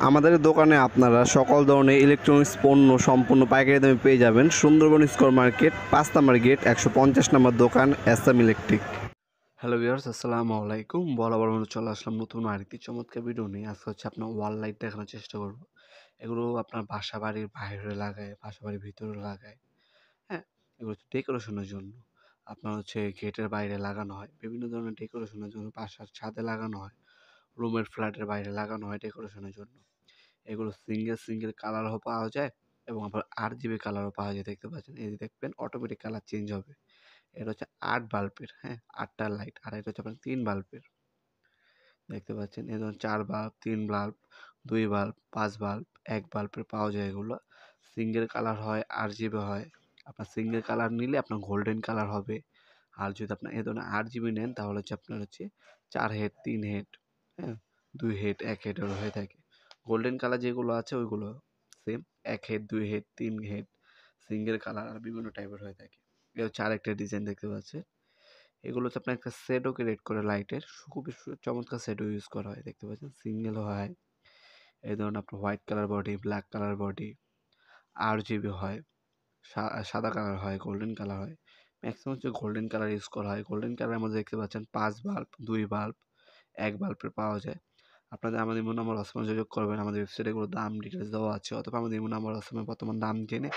আমাদের দোকানে আপনারা সকল ধরনের ইলেকট্রনিক্স পণ্য সম্পূর্ণ পাইকারি দামে পেয়ে যাবেন। সুন্দরবন স্কয়ার মার্কেট ৫ নম্বর গেট ১৫০ নম্বর দোকান এসএম ইলেকট্রিক। হ্যালো ভিউয়ার্স, আসসালামু আলাইকুম। বরাবর মতো চলে আসলাম নতুন আরেকটি চমৎকার ভিডিও নিয়ে। আজকে হচ্ছে আপনার ওয়াল লাইট দেখানোর চেষ্টা করব। এগুলো আপনার বাসা বাড়ির বাইরে লাগায়, বাসা বাড়ির ভিতরে লাগায়। হ্যাঁ, এগুলো হচ্ছে ডেকোরেশনের জন্য। আপনার হচ্ছে গেটের বাইরে লাগানো হয়, বিভিন্ন ধরনের ডেকোরেশনের জন্য বাসার ছাদে লাগানো হয়, রুমের ফ্ল্যাটের বাইরে লাগানো হয় ডেকোরেশনের জন্য। এগুলো সিঙ্গেল কালারও পাওয়া যায় এবং আবার RGB কালারও পাওয়া যায়। দেখতে পাচ্ছেন, এই যে দেখবেন অটোমেটিক কালার চেঞ্জ হবে। এটা হচ্ছে ৮ বাল্বের, হ্যাঁ, ৮টা লাইট। আর এটা হচ্ছে আপনার ৩ বাল্বের। দেখতে পাচ্ছেন এই ধরুন ৪ বাল্ব, ৩ বাল্ব, ২ বাল্ব, ৫ বাল্ব, ১ বাল্বের পাওয়া যায় এগুলো। সিঙ্গেল কালার হয়, RGB হয়। আপনার সিঙ্গেল কালার নিলে আপনার গোল্ডেন কালার হবে। আর যদি আপনার এ ধরনের RGB নেন তাহলে হচ্ছে আপনার হচ্ছে ৪ হেড, ৩ হেড, হ্যাঁ, ২ হেড, ১ হেডের হয়ে থাকে। গোল্ডেন কালার যেগুলো আছে ওইগুলো same ১ head, ২ head, ৩ head, single colour আর বিভিন্ন টাইপের হয়ে থাকে। এটা হচ্ছে আরেকটা ডিজাইন দেখতে পাচ্ছেন। এগুলো হচ্ছে আপনার একটা শেডও ক্রিয়েট করে লাইটের, খুবই চমৎকার শেডও ইউজ করা হয়। দেখতে পাচ্ছেন সিঙ্গেল হয়, এই ধরুন আপনার white colour body, black colour body, RGB হয়, সাদা কালার হয়, গোল্ডেন কালার হয়। ম্যাক্সিমাম হচ্ছে গোল্ডেন কালার ইউজ করা হয়। গোল্ডেন কালারের মধ্যে দেখতে পাচ্ছেন ৫ বাল্ব, ২ বাল্ব, ১ বাল্বের পাওয়া যায়। আপনাদের আমাদের ইমো নাম্বার হোয়াটসঅ্যাপে যোগাযোগ করবেন। আমাদের ওয়েবসাইটে এগুলোর দাম ডিটেলস দেওয়া আছে, অথবা আমাদের ইমো নাম্বার হোয়াটসঅ্যাপে বর্তমান দাম জেনে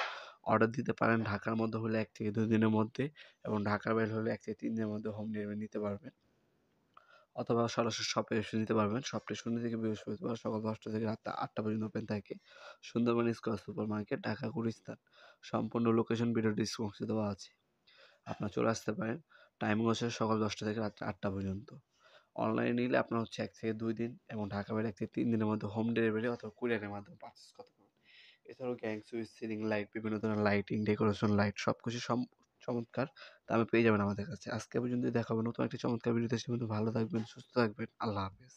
অর্ডার দিতে পারেন। ঢাকার মধ্যে হলে ১ থেকে ২ দিনের মধ্যে, এবং ঢাকার বাইরে হলে ১ থেকে ৩ দিনের মধ্যে হোম ডেলিভারি নিতে পারবেন, অথবা সরাসরি শপে এসে নিতে পারবেন। শপটি শনি থেকে বৃহস্পতিবার সকাল ১০টা থেকে রাত ৮টা পর্যন্ত ওপেন থাকে। Sundarban square super market, Dhaka, Gulistan. সম্পূর্ণ লোকেশন ভিডিও ডিসক্রিপশনে দেওয়া আছে। আপনারা চলে আসতে পারেন। টাইমিং হচ্ছে সকাল ১০টা থেকে রাত ৮টা পর্যন্ত। অনলাইনে নিলে আপনার হচ্ছে ১ থেকে ২ দিন, এবং ঢাকা বাইরে ১ থেকে ৩ দিনের মধ্যে হোম ডেলিভারি অথবা কুরিয়ারের মাধ্যমে পারচেস করতে পারবেন। এছাড়াও গ্যাং সুইচ, সিলিং লাইট, বিভিন্ন ধরনের লাইটিং, ডেকোরেশন লাইট সবকিছু চমৎকার দামে পেয়ে যাবেন আমাদের কাছে। আজকে পর্যন্ত দেখা হবে নতুন একটি চমৎকার ভিডিওতে। সে পর্যন্ত ভালো থাকবেন, সুস্থ থাকবেন। আল্লাহ হাফেজ।